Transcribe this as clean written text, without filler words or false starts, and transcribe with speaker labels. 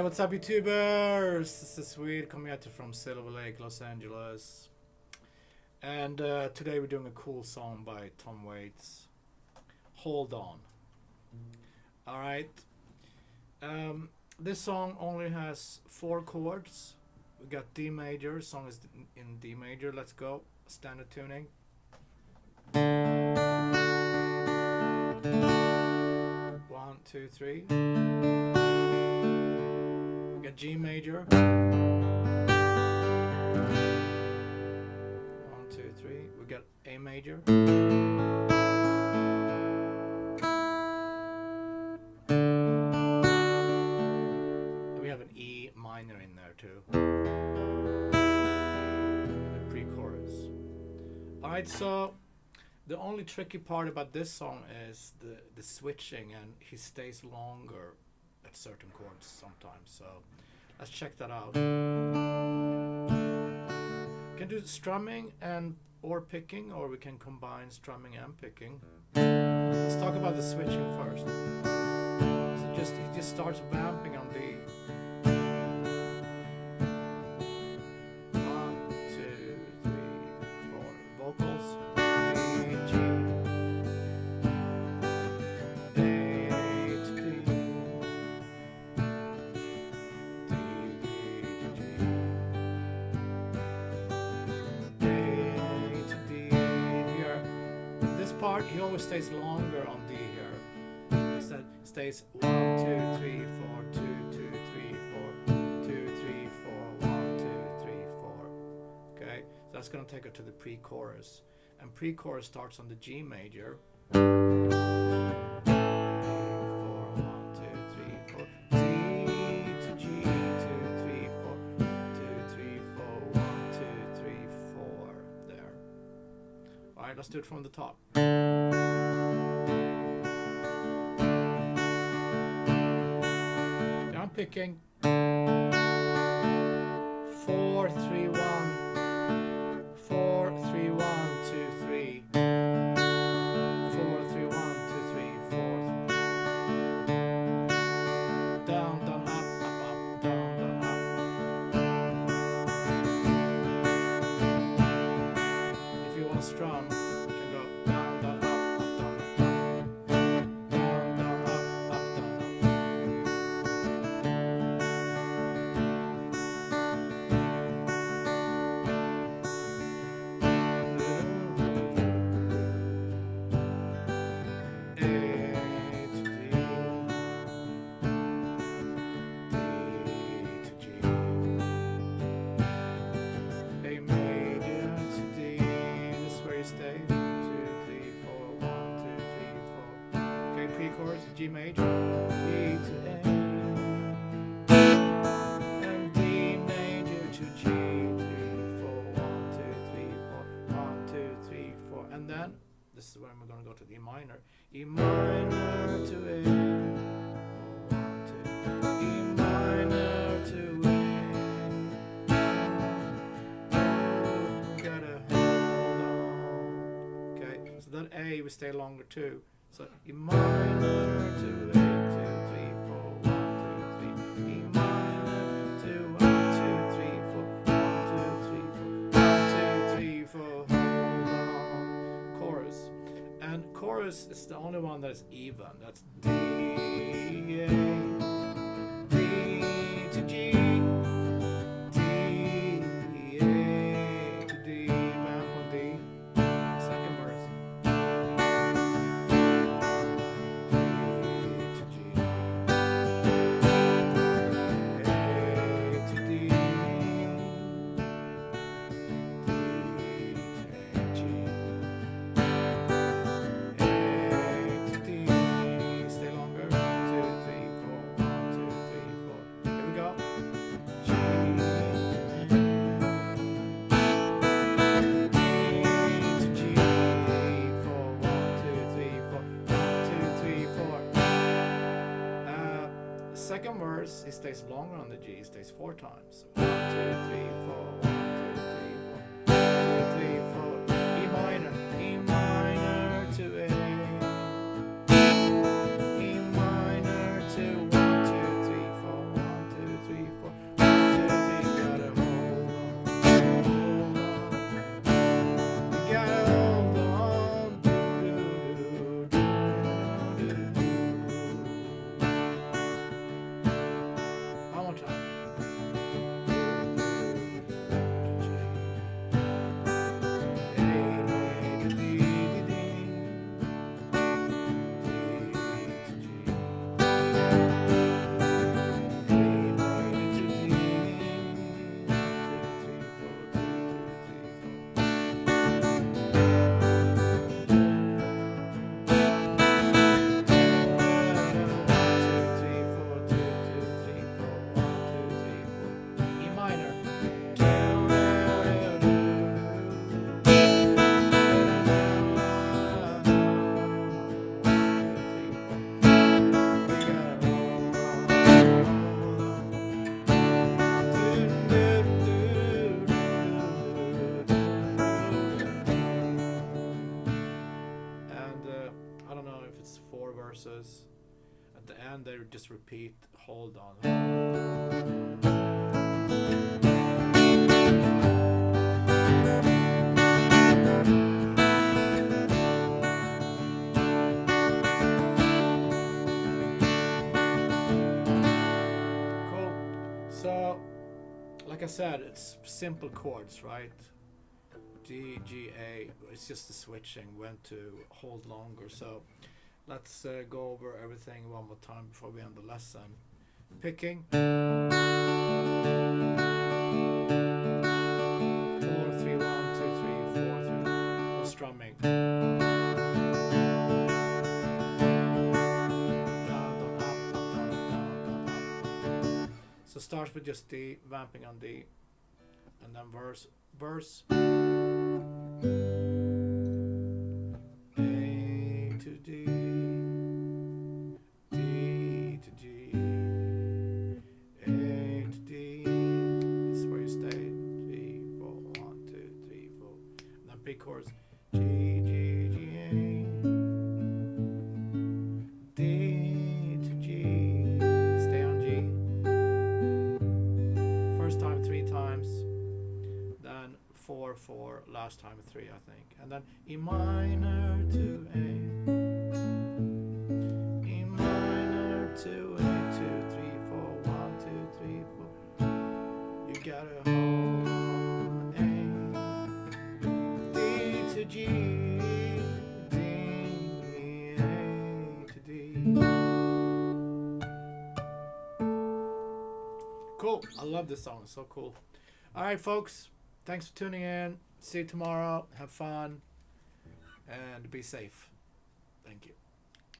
Speaker 1: What's up, YouTubers? This is Swede coming at you from Silver Lake, Los Angeles. And today we're doing a cool song by Tom Waits. Hold On. Alright. This song only has 4 chords. We got D major, song is in D major. Let's go. Standard tuning. 1, 2, 3. We got G major. 1, 2, 3. We got A major. We have an E minor in there too. And the pre-chorus. Alright, so the only tricky part about this song is the switching, and he stays longer at certain chords sometimes, so let's check that out. We can do strumming and or picking, or we can combine strumming and picking. Let's talk about the switching first. So he just starts vamping on D. 1, 2, 3, 4. Vocals. He always stays longer on D here. Instead stays 1, 2, 3, 4, 2, 2, 3, 4, 2, 3, 4, 1, 2, 3, 4. Okay, so that's gonna take her to the pre-chorus. And pre-chorus starts on the G major. 4, 1, 2, 3, 4. D to G, 2, 3, 4, 2, 3, 4, 1, 2, 3, 4. There. Alright, let's do it from the top. I'm picking 4, 3, 1, 4, 3, 1, 2, 3, 4, 3, 1, 2, 3, 4. Down, down, up, up, up, down, down, up. If you want to strum, you can go down, down, up, up, down, up, down, down, up, up, down, up. G major, E to A, and D major to G, 3, 4, 1, 2, 3, 4, 1, 2, 3, 4, and then this is where we're going to go to the E minor. E minor to A, 1, 2, E minor to A. Gotta hold on. Okay, so that A we stay longer too. So E minor to A, 2, 3, 4, 1, 2, 3. E minor to 1, 2, 3, 4, 1, 2, 3, 4, 1, 2, 3, 4. Hold on. Chorus. And chorus is the only one that is even. That's D, A, D to G, D, A to D, vamp on D. Second verse. Stay longer. 2, 3, 4, 1, second verse, he stays longer on the G. He stays 4 times. 1, 2, 3, 4. 1, 2, 3, 4. 1, 2, 3, 4. E minor. E minor to A. E minor to 1, 2, 3, 4. 1, 2, 3, 4. 1, 2, 3. Gotta hold on. You gotta hold on. One more time. I don't know if it's 4 verses. At the end, they just repeat, hold on. Cool. So, like I said, it's simple chords, right? D, G, A. It's just the switching when to hold longer. So let's go over everything one more time before we end the lesson. Picking 4, 3, 1, 2, 3, 4, 3. No strumming. Down, down, up, up, down, up, down, down, up. So starts with just D, vamping on D, and then verse. A to D, D to G, A to D. This is where you stay. 3, 4, 1, 2, 3, 4. And then big chords. G, G, G, A. D to G. Stay on G. First time 3 times. Then 4, 4, last time 3, I think. And then E minor to A. E minor to A, 2, 3, 4, 1, 2, 3, 4. You gotta hold on A. D to G. D, A to D. Cool. I love this song. It's so cool. Alright, folks. Thanks for tuning in. See you tomorrow. Have fun. And be safe. Thank you.